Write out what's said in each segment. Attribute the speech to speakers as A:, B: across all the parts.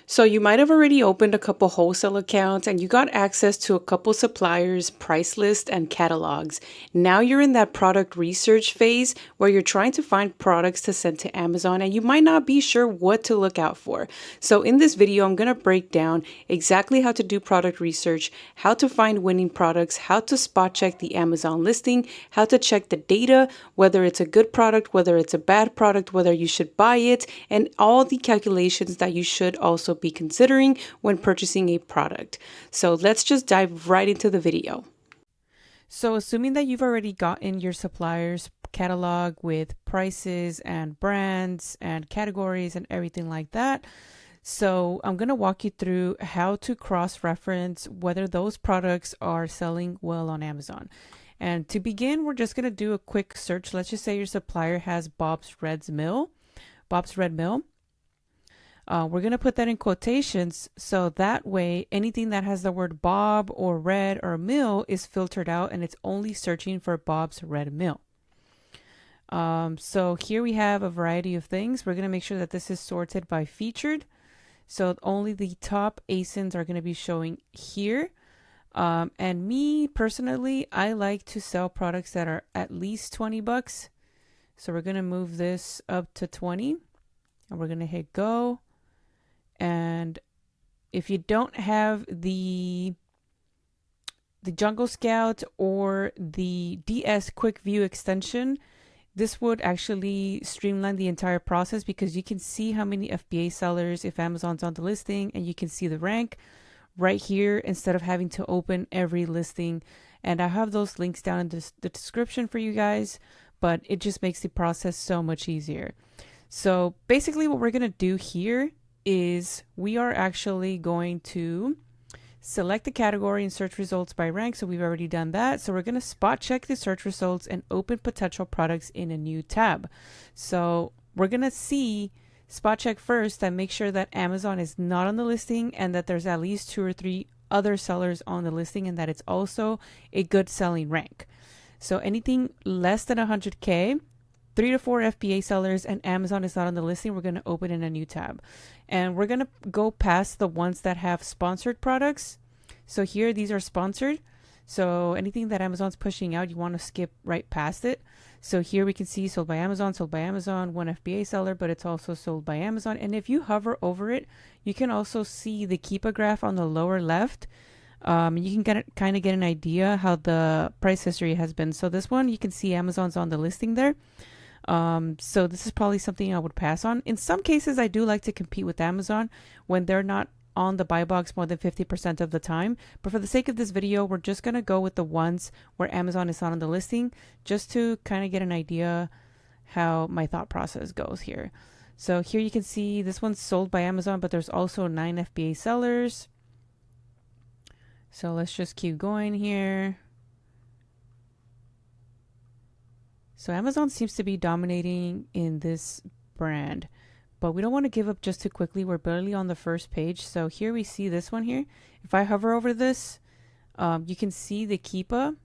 A: So you might have already opened a couple wholesale accounts and you got access to a couple suppliers, price lists, and catalogs. Now you're in that product research phase where you're trying to find products to send to Amazon and you might not be sure what to look out for. So in this video, I'm going to break down exactly how to do product research, how to find winning products, how to spot check the Amazon listing, how to check the data, whether it's a good product, whether it's a bad product, whether you should buy it, and all the calculations that you should also be considering when purchasing a product. So let's just dive right into the video. So assuming that you've already gotten your suppliers catalog with prices and brands and categories and everything like that. So I'm going to walk you through how to cross-reference whether those products are selling well on Amazon. And to begin, we're just going to do a quick search. Let's just say your supplier has Bob's Red Mill. We're going to put that in quotations so that way anything that has the word Bob or Red or Mill is filtered out and it's only searching for Bob's Red Mill. So here we have a variety of things. We're going to make sure that this is sorted by featured. So only the top ASINs are going to be showing here. And me personally, I like to sell products that are at least 20 bucks. So we're going to move this up to 20 and we're going to hit go. And if you don't have the Jungle Scout or the DS Quickview Extension, this would actually streamline the entire process because you can see how many FBA sellers if Amazon's on the listing and you can see the rank right here instead of having to open every listing. And I have those links down in the description for you guys, but it just makes the process so much easier. So basically what we're going to do here is we are actually going to select the category and search results by rank. So we've already done that. So we're going to spot check the search results and open potential products in a new tab. So we're going to see spot check first and make sure that Amazon is not on the listing and that there's at least 2 or 3 other sellers on the listing and that it's also a good selling rank. So anything less than 100K, 3 to 4 FBA sellers, and Amazon is not on the listing, we're going to open in a new tab. And we're going to go past the ones that have sponsored products. So here, these are sponsored. So anything that Amazon's pushing out, you want to skip right past it. So here we can see sold by Amazon, one FBA seller, but it's also sold by Amazon. And if you hover over it, you can also see the Keepa graph on the lower left. You can kind of get an idea how the price history has been. So this one, you can see Amazon's on the listing there. So this is probably something I would pass on. In some cases, I do like to compete with Amazon when they're not on the buy box more than 50% of the time. But for the sake of this video, we're just going to go with the ones where Amazon is not on the listing just to kind of get an idea how my thought process goes here. So here you can see this one's sold by Amazon, but there's also 9 FBA sellers. So let's just keep going here. So Amazon seems to be dominating in this brand, but we don't want to give up just too quickly. We're barely on the first page. So here we see this one here. If I hover over this, you can see the Keepa.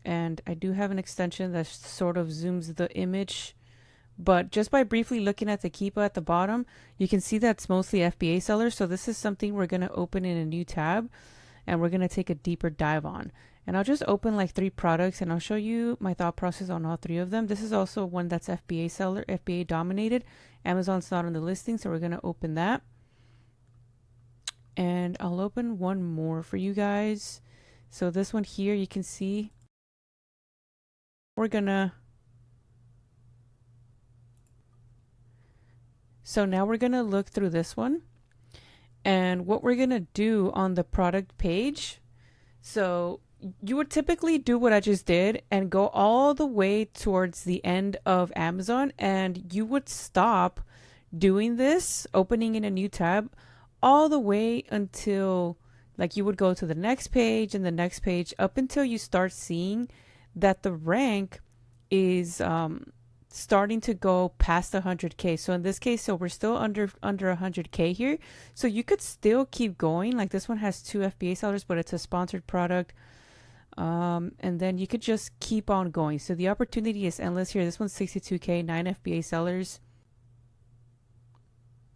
A: And I do have an extension that sort of zooms the image. But just by briefly looking at the Keepa at the bottom, you can see that's mostly FBA sellers. So this is something we're going to open in a new tab and we're going to take a deeper dive on. And I'll just open like 3 products and I'll show you my thought process on all 3 of them. This is also one that's FBA seller, FBA dominated. Amazon's not on the listing, so we're going to open that. And I'll open one more for you guys. So this one here, you can see So now we're going to look through this one. And what we're going to do on the product page, so you would typically do what I just did and go all the way towards the end of Amazon, and you would stop doing this, opening in a new tab, all the way until like you would go to the next page and the next page up until you start seeing that the rank is starting to go past 100K. So in this case, so we're still under 100K here. So you could still keep going. Like this one has 2 FBA sellers, but it's a sponsored product. And then you could just keep on going. So the opportunity is endless here. This one's 62K, 9 FBA sellers.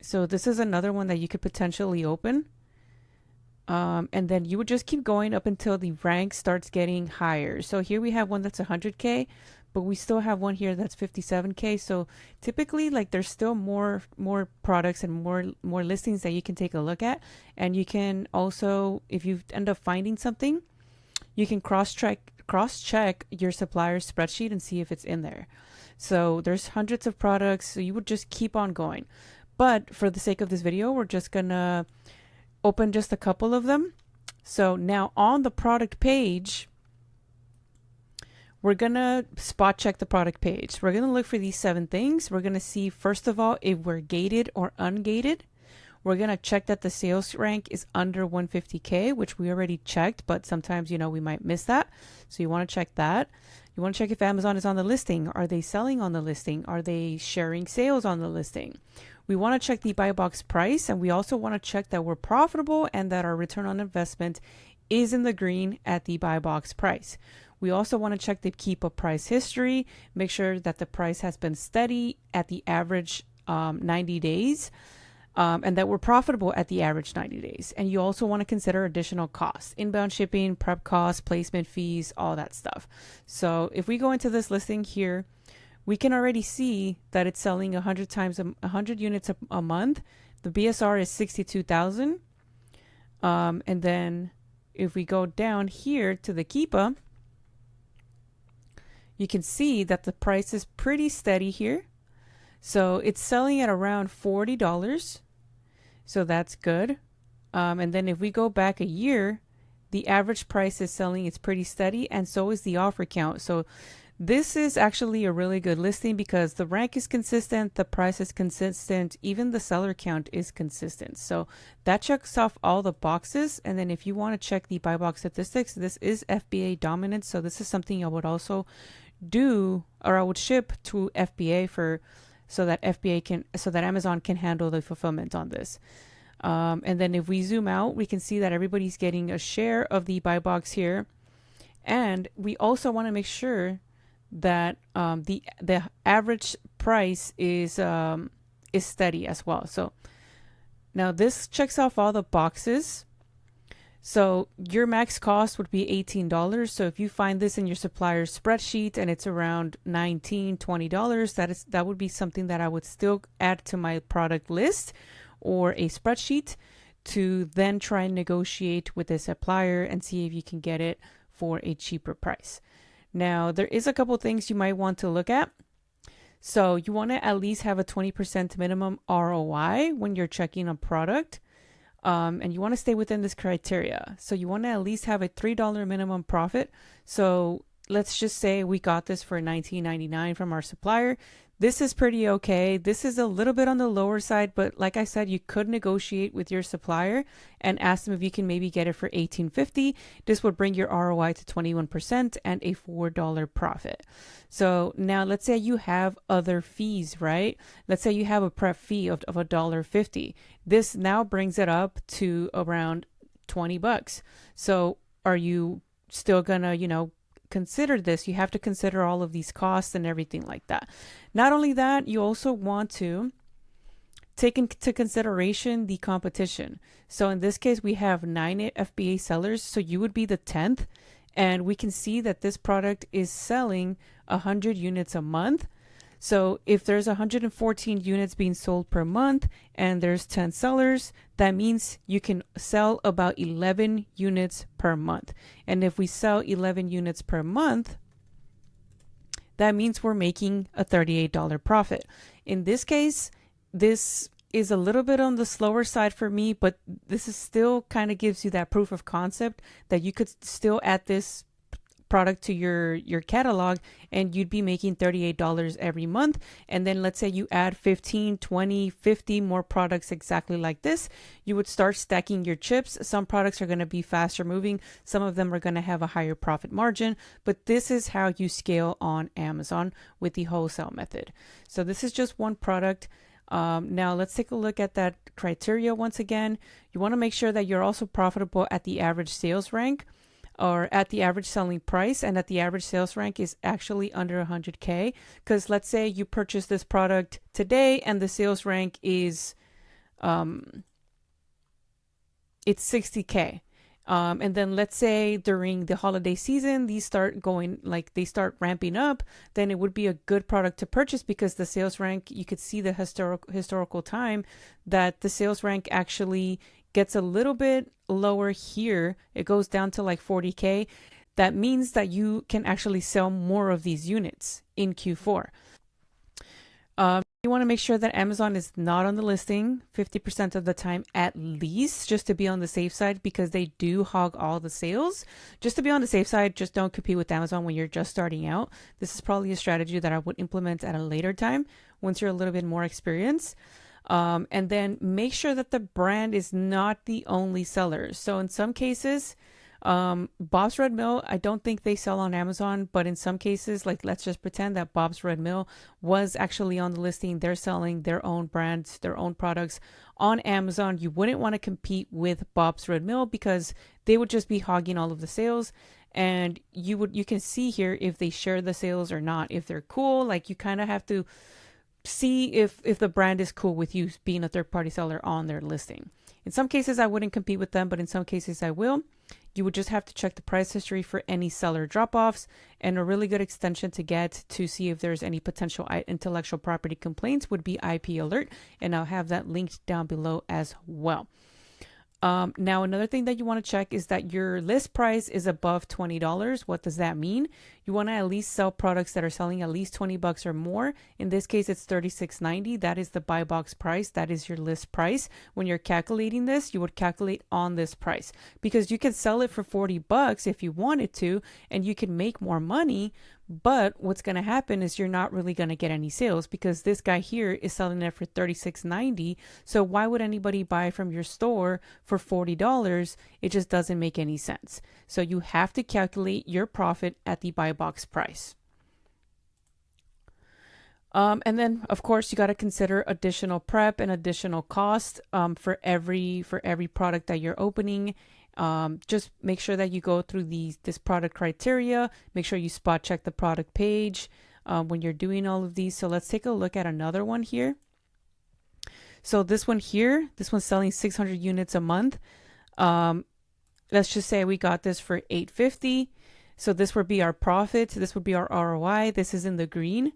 A: So this is another one that you could potentially open. And then you would just keep going up until the rank starts getting higher. So here we have one that's 100K, but we still have one here that's 57K. So typically, like, there's still more products and more listings that you can take a look at. And you can also, if you end up finding something, you can cross-check your supplier's spreadsheet and see if it's in there. So there's hundreds of products, so you would just keep on going. But for the sake of this video, we're just gonna open just a couple of them. So now on the product page, we're gonna spot check the product page. We're gonna look for these 7 things. We're gonna see, first of all, if we're gated or ungated. We're gonna check that the sales rank is under 150K, which we already checked, but sometimes, you know, we might miss that. So you wanna check that. You wanna check if Amazon is on the listing. Are they selling on the listing? Are they sharing sales on the listing? We want to check the buy box price, and we also want to check that we're profitable and that our return on investment is in the green at the buy box price. We also want to check the Keepa price history, make sure that the price has been steady at the average 90 days, and that we're profitable at the average 90 days. And you also want to consider additional costs, inbound shipping, prep costs, placement fees, all that stuff. So if we go into this listing here, we can already see that it's selling 100 units a month. The BSR is 62,000. And then if we go down here to the Keepa, you can see that the price is pretty steady here. So it's selling at around $40. So that's good. And then if we go back a year, the average price is selling, it's pretty steady, and so is the offer count. So this is actually a really good listing because the rank is consistent, the price is consistent, even the seller count is consistent. So that checks off all the boxes. And then if you want to check the buy box statistics, this is FBA dominant. So this is something I would also do, or I would ship to FBA so that Amazon can handle the fulfillment on this. And then if we zoom out, we can see that everybody's getting a share of the buy box here. And we also want to make sure that the average price is steady as well. So now this checks off all the boxes. So your max cost would be $18. So if you find this in your supplier's spreadsheet and it's around $19, $20, that would be something that I would still add to my product list or a spreadsheet to then try and negotiate with the supplier and see if you can get it for a cheaper price. Now, there is a couple things you might want to look at. So you want to at least have a 20% minimum ROI when you're checking a product. And you want to stay within this criteria. So you want to at least have a $3 minimum profit. So let's just say we got this for $19.99 from our supplier. This is pretty okay. This is a little bit on the lower side, but like I said, you could negotiate with your supplier and ask them if you can maybe get it for $18.50. This would bring your ROI to 21% and a $4 profit. So now let's say you have other fees, right? Let's say you have a prep fee of $1.50. This now brings it up to around $20. So are you still gonna, consider this? You have to consider all of these costs and everything like that. Not only that, you also want to take into consideration the competition. So in this case, we have 9 FBA sellers. So you would be the 10th. And we can see that this product is selling 100 units a month. So if there's 114 units being sold per month and there's 10 sellers, that means you can sell about 11 units per month. And if we sell 11 units per month, that means we're making a $38 profit. In this case, this is a little bit on the slower side for me, but this is still kind of gives you that proof of concept that you could still add this product to your catalog and you'd be making $38 every month. And then let's say you add 15, 20, 50 more products exactly like this, you would start stacking your chips. Some products are going to be faster moving. Some of them are going to have a higher profit margin, but this is how you scale on Amazon with the wholesale method. So this is just one product. Now let's take a look at that criteria once again. You want to make sure that you're also profitable at the average sales rank, or at the average selling price, and that the average sales rank is actually under 100K. Because let's say you purchase this product today and the sales rank is it's 60K. And then let's say during the holiday season, these start going, like they start ramping up, then it would be a good product to purchase because the sales rank, you could see the historical time that the sales rank actually gets a little bit lower here. It goes down to like 40K. That means that you can actually sell more of these units in Q4. You want to make sure that Amazon is not on the listing 50% of the time at least, just to be on the safe side, because they do hog all the sales. Just to be on the safe side, just don't compete with Amazon when you're just starting out. This is probably a strategy that I would implement at a later time once you're a little bit more experienced. And then make sure that the brand is not the only seller. So in some cases, Bob's Red Mill, I don't think they sell on Amazon, but in some cases, like let's just pretend that Bob's Red Mill was actually on the listing. They're selling their own brands, their own products on Amazon. You wouldn't want to compete with Bob's Red Mill because they would just be hogging all of the sales. And you can see here if they share the sales or not. If they're cool, like you kind of have to see if the brand is cool with you being a third-party seller on their listing. In some cases, I wouldn't compete with them, but in some cases I will. You would just have to check the price history for any seller drop-offs, and a really good extension to get to see if there's any potential intellectual property complaints would be IP Alert, and I'll have that linked down below as well. Now, another thing that you want to check is that your list price is above $20. What does that mean? You want to at least sell products that are selling at least $20 or more. In this case, it's $36.90. That is the buy box price. That is your list price. When you're calculating this, you would calculate on this price because you can sell it for $40 if you wanted to, and you can make more money. But what's going to happen is you're not really going to get any sales because this guy here is selling it for $36.90. So why would anybody buy from your store for $40? It just doesn't make any sense. So you have to calculate your profit at the buy box price. And then, of course, you got to consider additional prep and additional cost for every product that you're opening. Just make sure that you go through this product criteria. Make sure you spot check the product page when you're doing all of these. So let's take a look at another one here. So this one here, this one's selling 600 units a month. Let's just say we got this for $850. So this would be our profit. This would be our ROI. This is in the green.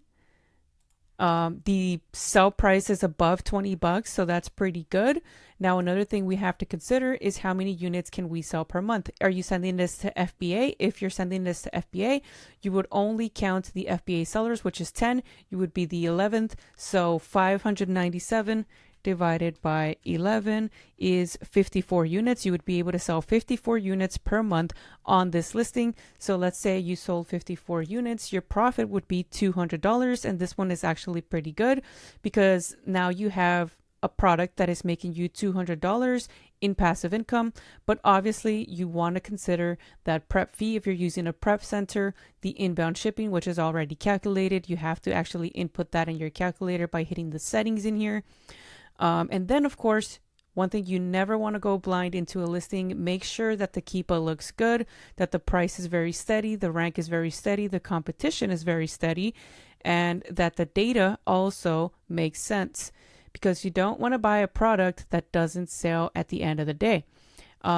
A: The sell price is above $20, so that's pretty good. Now, another thing we have to consider is how many units can we sell per month? Are you sending this to FBA? If you're sending this to FBA, you would only count the FBA sellers, which is 10. You would be the 11th. So 597 divided by 11 is 54 units. You would be able to sell 54 units per month on this listing. So let's say you sold 54 units, your profit would be $200. And this one is actually pretty good because now you have a product that is making you $200 in passive income. But obviously you want to consider that prep fee. If you're using a prep center, the inbound shipping, which is already calculated, you have to actually input that in your calculator by hitting the settings in here. And then, of course, one thing you never want to go blind into a listing, make sure that the Keepa looks good, that the price is very steady, the rank is very steady, the competition is very steady, and that the data also makes sense because you don't want to buy a product that doesn't sell at the end of the day.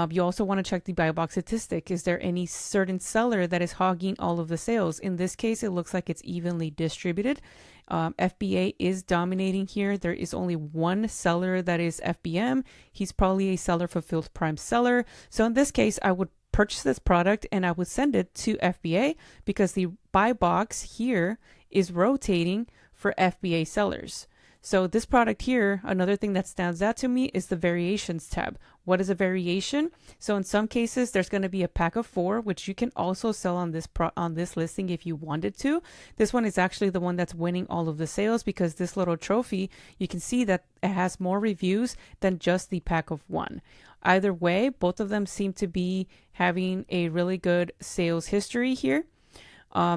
A: You also want to check the buy box statistic. Is there any certain seller that is hogging all of the sales? In this case, it looks like it's evenly distributed. FBA is dominating here. There is only one seller that is FBM. He's probably a seller fulfilled prime seller. So in this case, I would purchase this product and I would send it to FBA because the buy box here is rotating for FBA sellers. So this product here, another thing that stands out to me is the variations tab. What is a variation? So in some cases, there's going to be a pack of 4, which you can also sell on this listing if you wanted to. This one is actually the one that's winning all of the sales because this little trophy, you can see that it has more reviews than just the pack of 1. Either way, both of them seem to be having a really good sales history here.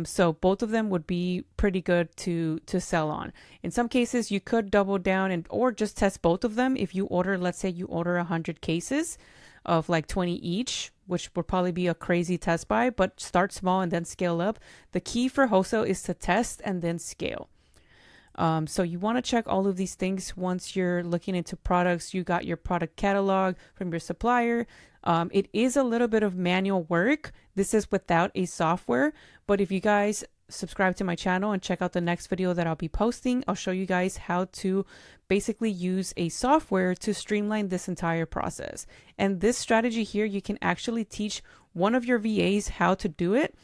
A: So both of them would be pretty good to sell on. In some cases, you could double down or just test both of them. If you order, let's say you order 100 cases of like 20 each, which would probably be a crazy test buy, but start small and then scale up. The key for wholesale is to test and then scale. So you want to check all of these things once you're looking into products. You got your product catalog from your supplier. It is a little bit of manual work. This is without a software, but if you guys subscribe to my channel and check out the next video that I'll be posting, I'll show you guys how to basically use a software to streamline this entire process. And this strategy here, you can actually teach one of your VAs how to do it,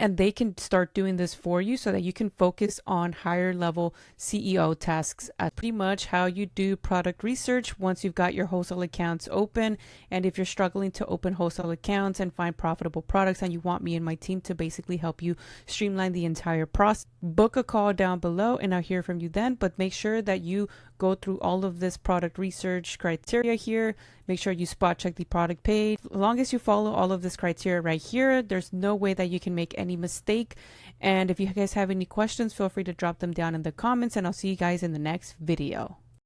A: and they can start doing this for you so that you can focus on higher level CEO tasks. Pretty much how you do product research once you've got your wholesale accounts open. And if you're struggling to open wholesale accounts and find profitable products, and you want me and my team to basically help you streamline the entire process, book a call down below and I'll hear from you then. But make sure that you go through all of this product research criteria here. Make sure you spot check the product page. As long as you follow all of this criteria right here, there's no way that you can make any mistake. And if you guys have any questions, feel free to drop them down in the comments, and I'll see you guys in the next video.